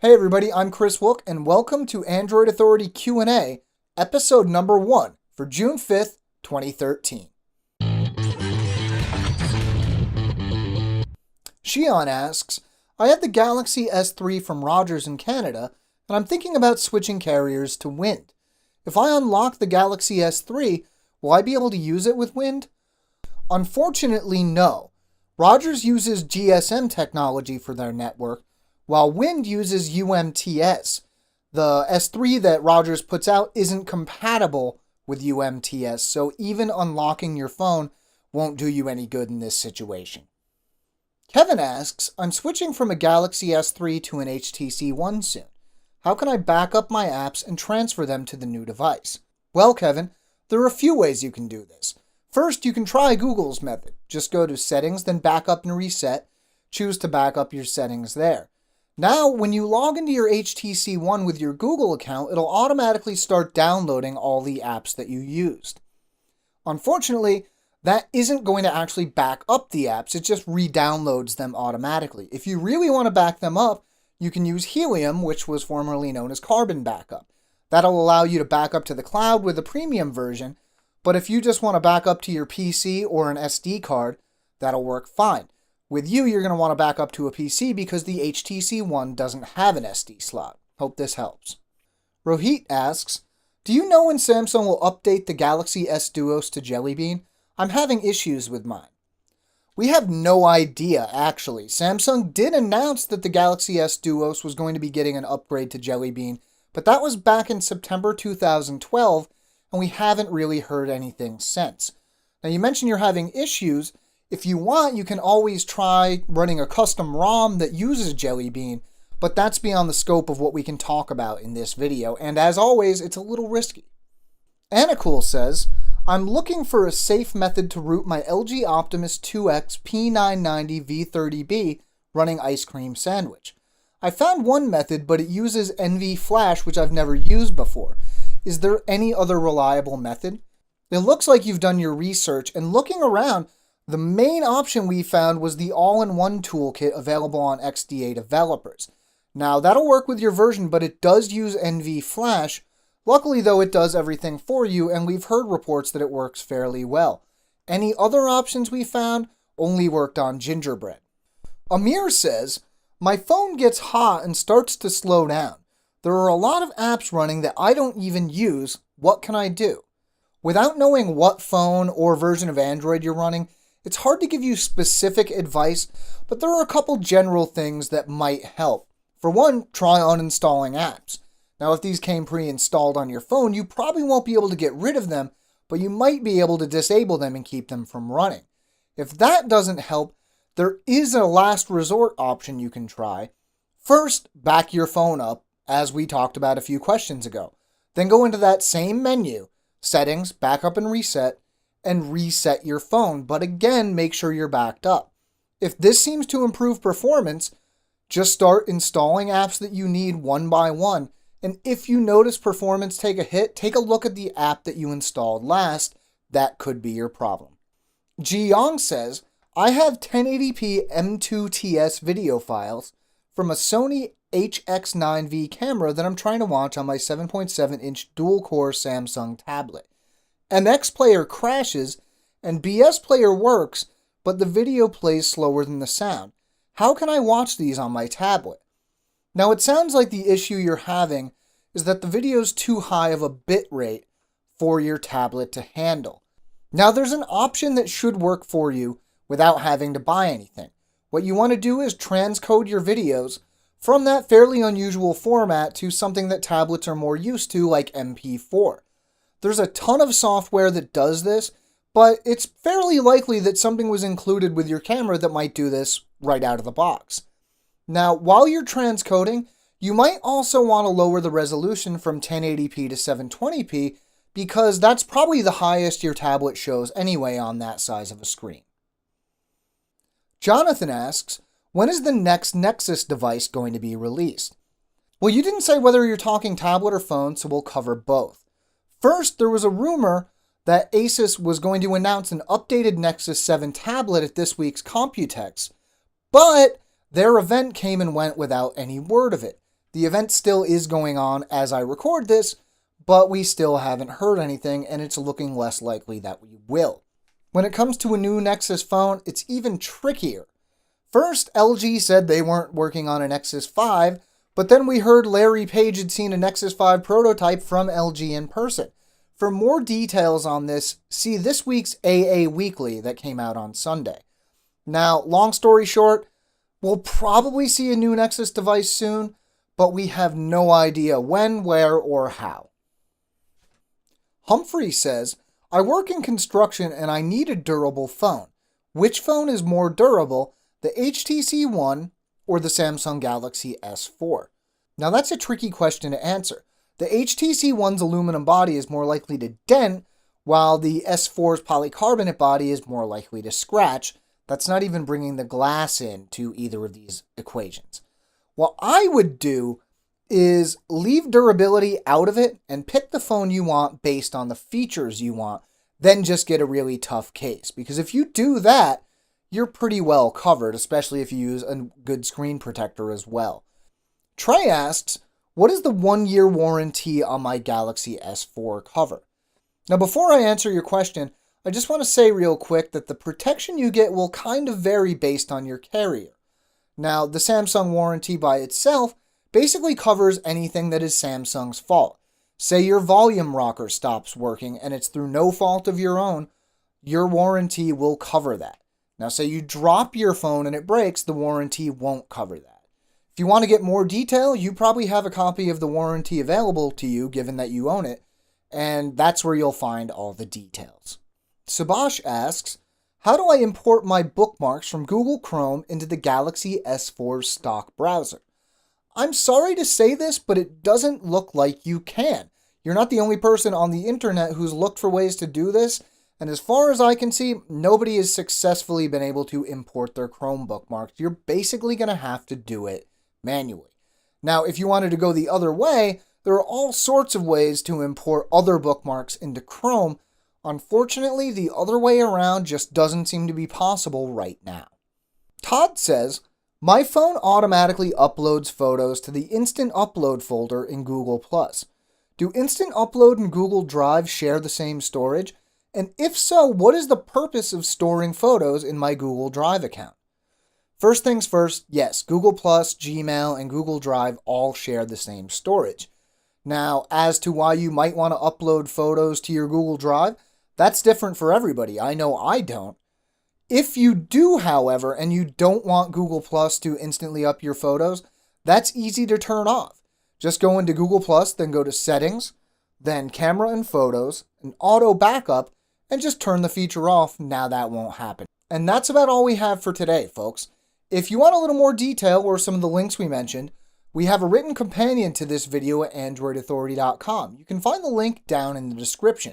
Hey everybody, I'm Chris Wilk, and welcome to Android Authority Q&A, episode number 1 for June 5th, 2013. Shion asks, I had the Galaxy S3 from Rogers in Canada, and I'm thinking about switching carriers to Wind. If I unlock the Galaxy S3, will I be able to use it with Wind? Unfortunately, no. Rogers uses GSM technology for their network, while Wind uses UMTS. The S3 that Rogers puts out isn't compatible with UMTS, so even unlocking your phone won't do you any good in this situation. Kevin asks, I'm switching from a Galaxy S3 to an HTC One soon. How can I back up my apps and transfer them to the new device? Well, Kevin, there are a few ways you can do this. First, you can try Google's method. Just go to Settings, then Backup and Reset. Choose to back up your settings there. Now, when you log into your HTC One with your Google account, it'll automatically start downloading all the apps that you used. Unfortunately, that isn't going to actually back up the apps, it just re-downloads them automatically. If you really want to back them up, you can use Helium, which was formerly known as Carbon Backup. That'll allow you to back up to the cloud with the premium version, but if you just want to back up to your PC or an SD card, that'll work fine. With you're going to want to back up to a PC because the HTC One doesn't have an SD slot. Hope this helps. Rohit asks, do you know when Samsung will update the Galaxy S Duos to Jelly Bean? I'm having issues with mine. We have no idea, actually. Samsung did announce that the Galaxy S Duos was going to be getting an upgrade to Jelly Bean, but that was back in September 2012, and we haven't really heard anything since. Now, you mentioned you're having issues. If you want, you can always try running a custom ROM that uses Jelly Bean, but that's beyond the scope of what we can talk about in this video, and as always, it's a little risky. Anacool says, I'm looking for a safe method to root my LG Optimus 2X P990 V30B running Ice Cream Sandwich. I found one method, but it uses NV Flash, which I've never used before. Is there any other reliable method? It looks like you've done your research, and looking around, the main option we found was the all-in-one toolkit available on XDA developers. Now, that'll work with your version, but it does use NV Flash. Luckily, though, it does everything for you, and we've heard reports that it works fairly well. Any other options we found only worked on Gingerbread. Amir says, my phone gets hot and starts to slow down. There are a lot of apps running that I don't even use. What can I do? Without knowing what phone or version of Android you're running, it's hard to give you specific advice, but there are a couple general things that might help. For one, try uninstalling apps. Now, if these came pre-installed on your phone, you probably won't be able to get rid of them, but you might be able to disable them and keep them from running. If that doesn't help, there is a last resort option you can try. First, back your phone up, as we talked about a few questions ago. Then go into that same menu, Settings, Backup and Reset, and reset your phone, but again, make sure you're backed up. If this seems to improve performance, just start installing apps that you need one by one, and if you notice performance take a hit, take a look at the app that you installed last. That could be your problem. Ji Yong says, I have 1080p M2TS video files from a Sony HX9V camera that I'm trying to watch on my 7.7-inch dual-core Samsung tablet. MX Player crashes, and BS Player works, but the video plays slower than the sound. How can I watch these on my tablet? Now, it sounds like the issue you're having is that the video's too high of a bit rate for your tablet to handle. Now, there's an option that should work for you without having to buy anything. What you want to do is transcode your videos from that fairly unusual format to something that tablets are more used to, like MP4. There's a ton of software that does this, but it's fairly likely that something was included with your camera that might do this right out of the box. Now, while you're transcoding, you might also want to lower the resolution from 1080p to 720p because that's probably the highest your tablet shows anyway on that size of a screen. Jonathan asks, when is the next Nexus device going to be released? Well, you didn't say whether you're talking tablet or phone, so we'll cover both. First, there was a rumor that Asus was going to announce an updated Nexus 7 tablet at this week's Computex, but their event came and went without any word of it. The event still is going on as I record this, but we still haven't heard anything, and it's looking less likely that we will. When it comes to a new Nexus phone, it's even trickier. First, LG said they weren't working on a Nexus 5, but then we heard Larry Page had seen a Nexus 5 prototype from LG in person. For more details on this, see this week's AA Weekly that came out on Sunday. Now, long story short, we'll probably see a new Nexus device soon, but we have no idea when, where, or how. Humphrey says, I work in construction and I need a durable phone. Which phone is more durable, the HTC One or the Samsung Galaxy S4? Now that's a tricky question to answer. The HTC One's aluminum body is more likely to dent, while the S4's polycarbonate body is more likely to scratch. That's not even bringing the glass in to either of these equations. What I would do is leave durability out of it and pick the phone you want based on the features you want, then just get a really tough case. Because if you do that, you're pretty well covered, especially if you use a good screen protector as well. Trey asks, what is the 1-year warranty on my Galaxy S4 cover? Now, before I answer your question, I just want to say real quick that the protection you get will kind of vary based on your carrier. Now, the Samsung warranty by itself basically covers anything that is Samsung's fault. Say your volume rocker stops working and it's through no fault of your own, your warranty will cover that. Now, say you drop your phone and it breaks, the warranty won't cover that. If you want to get more detail, you probably have a copy of the warranty available to you, given that you own it, and that's where you'll find all the details. Subash asks, how do I import my bookmarks from Google Chrome into the Galaxy S4 stock browser? I'm sorry to say this, but it doesn't look like you can. You're not the only person on the internet who's looked for ways to do this, and as far as I can see, nobody has successfully been able to import their Chrome bookmarks. You're basically going to have to do it manually. Now, if you wanted to go the other way, there are all sorts of ways to import other bookmarks into Chrome. Unfortunately, the other way around just doesn't seem to be possible right now. Todd says, my phone automatically uploads photos to the Instant Upload folder in Google+. Do Instant Upload and Google Drive share the same storage? And if so, what is the purpose of storing photos in my Google Drive account? First things first, yes, Google+, Gmail, and Google Drive all share the same storage. Now, as to why you might want to upload photos to your Google Drive, that's different for everybody. I know I don't. If you do, however, and you don't want Google+ to instantly up your photos, that's easy to turn off. Just go into Google+, then go to Settings, then Camera and Photos, and Auto Backup, and just turn the feature off. Now that won't happen. And that's about all we have for today, folks. If you want a little more detail or some of the links we mentioned, we have a written companion to this video at AndroidAuthority.com. You can find the link down in the description.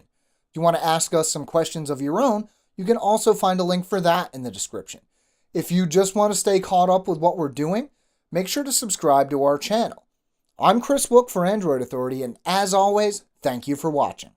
If you want to ask us some questions of your own, you can also find a link for that in the description. If you just want to stay caught up with what we're doing, make sure to subscribe to our channel. I'm Chris Wook for Android Authority, and as always, thank you for watching.